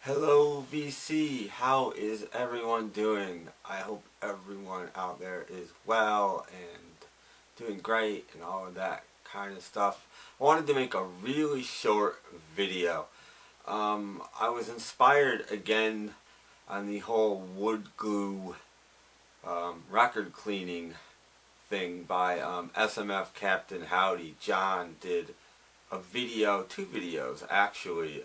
Hello VC, how is everyone doing? I hope everyone out there is well and doing great and all of that kind of stuff. I wanted to make a really short video. I was inspired again on the whole wood glue record cleaning thing by SMF Captain Howdy. John did a video, two videos actually,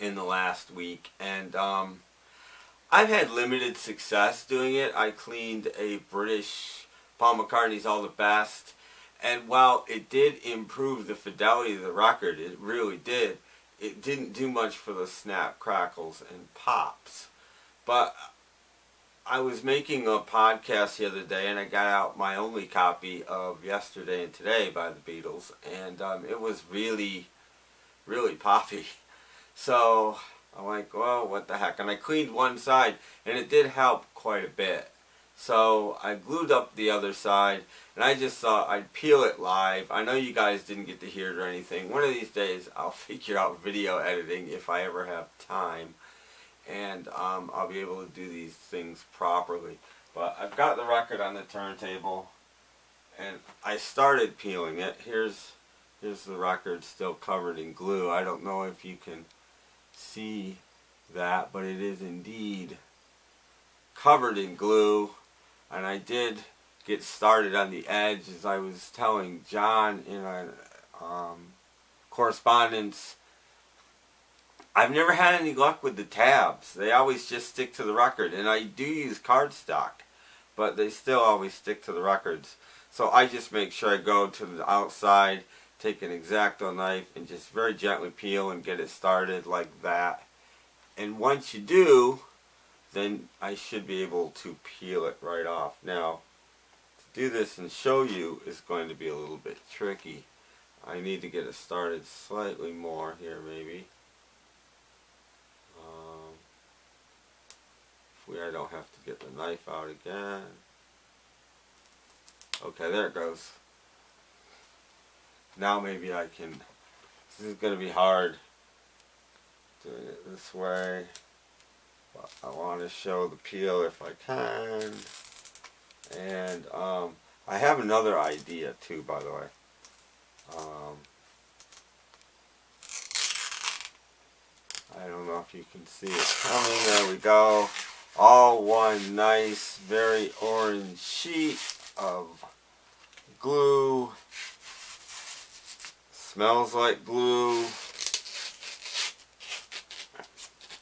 in the last week, and I've had limited success doing it. I cleaned a British Paul McCartney's All the Best, and while it did improve the fidelity of the record, it really did, it didn't do much for the snap, crackles, and pops. But I was making a podcast the other day, and I got out my only copy of Yesterday and Today by the Beatles, and it was really, really poppy. So I'm like, well, what the heck? And I cleaned one side, and it did help quite a bit. So I glued up the other side, and I just thought I'd peel it live. I know you guys didn't get to hear it or anything. One of these days, I'll figure out video editing if I ever have time, and I'll be able to do these things properly. But I've got the record on the turntable, and I started peeling it. Here's the record still covered in glue. I don't know if you can see that, but it is indeed covered in glue, and I did get started on the edge, as I was telling John in a correspondence. I've never had any luck with the tabs. They always just stick to the record, and I do use cardstock, but they still always stick to the records. So I just make sure I go to the outside, take an X-Acto knife, and just very gently peel and get it started like that. And once you do, then I should be able to peel it right off. Now, to do this and show you is going to be a little bit tricky. I need to get it started slightly more here, maybe. I don't have to get the knife out again. Okay, there it goes. Now maybe I can, this is going to be hard doing it this way, but I want to show the peel if I can. And I have another idea too, by the way. I don't know if you can see it coming. There we go. All one nice, very orange sheet of glue. Smells like glue,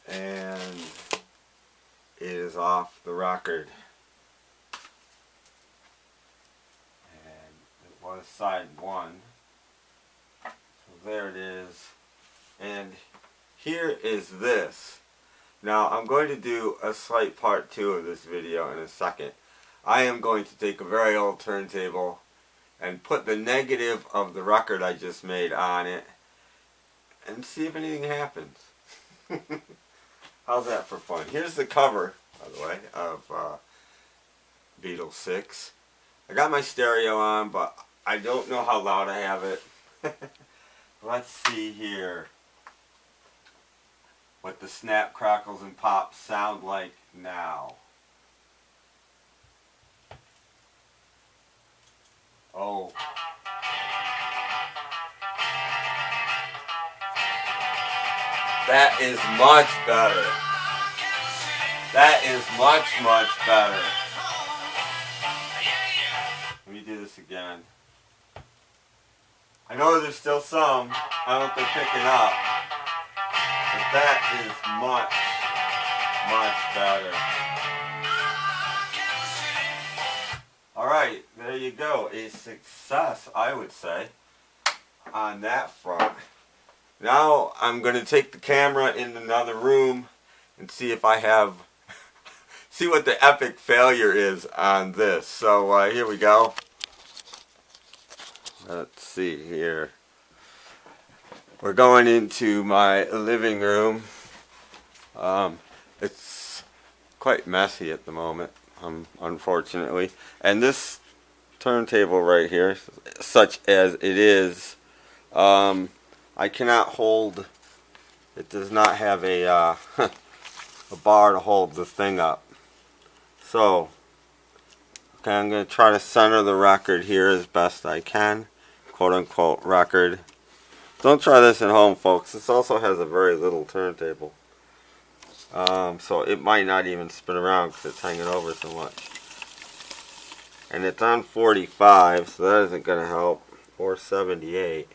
and it is off the record. And it was side one, so there it is. And here is this. Now I'm going to do a slight part 2 of this video in a second. I am going to take a very old turntable and put the negative of the record I just made on it and see if anything happens. How's that for fun? Here's the cover, by the way, of Beatles 6. I got my stereo on, but I don't know how loud I have it. Let's see here what the snap, crackles, and pops sound like now. Oh. That is much better. That is much, much better. Let me do this again. I know there's still some. I don't know if they're picking up. But that is much, much better. Alright, there you go. A success, I would say, on that front. Now I'm going to take the camera in another room and see if I have, see what the epic failure is on this. So here we go. Let's see here. We're going into my living room. It's quite messy at the moment, unfortunately. And this turntable right here, such as it is, I cannot hold it does not have a, a bar to hold the thing up. So, okay, I'm going to try to center the record here as best I can. Quote unquote record. Don't try this at home, folks. This also has a very little turntable. So it might not even spin around because it's hanging over so much. And it's on 45, so that isn't going to help. Or 78.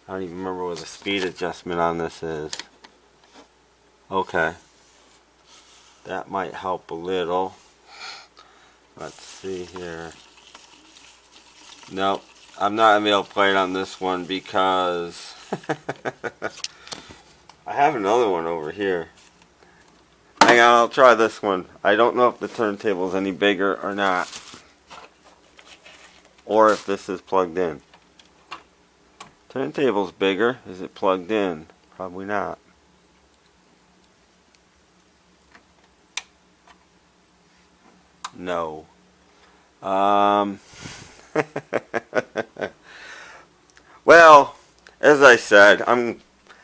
I don't even remember what the speed adjustment on this is. Okay. That might help a little. Let's see here. Nope. I'm not going to be able to play it on this one because I have another one over here. Hang on, I'll try this one. I don't know if the turntable is any bigger or not. Or if this is plugged in. Turntable's bigger. Is it plugged in? Probably not. No. Well, as I said,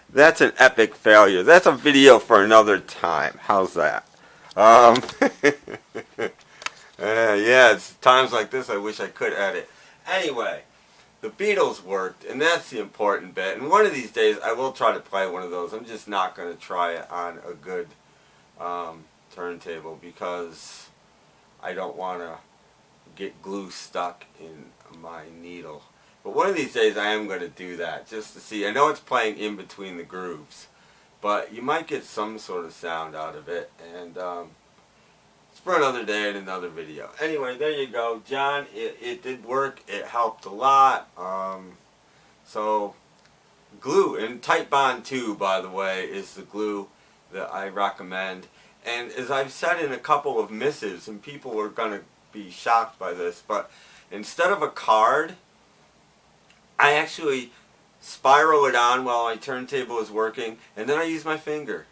that's an epic failure. That's a video for another time. How's that? Yeah, it's times like this I wish I could edit. Anyway, the Beatles worked, and that's the important bit. And one of these days I will try to play one of those. I'm just not going to try it on a good turntable because I don't want to get glue stuck in my needle. But one of these days I am going to do that just to see. I know it's playing in between the grooves, but you might get some sort of sound out of it. And it's for another day and another video. Anyway, there you go. John, it did work. It helped a lot. So glue, and Titebond 2, by the way, is the glue that I recommend. And as I've said in a couple of missives, and people are going to be shocked by this, but instead of a card, I actually spiral it on while my turntable is working, and then I use my finger.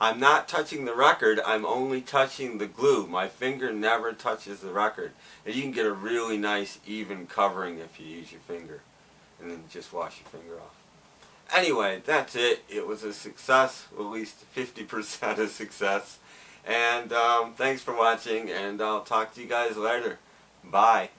I'm not touching the record, I'm only touching the glue. My finger never touches the record. And you can get a really nice even covering if you use your finger. And then just wash your finger off. Anyway, that's it. It was a success, at least 50% a success. And thanks for watching, and I'll talk to you guys later. Bye.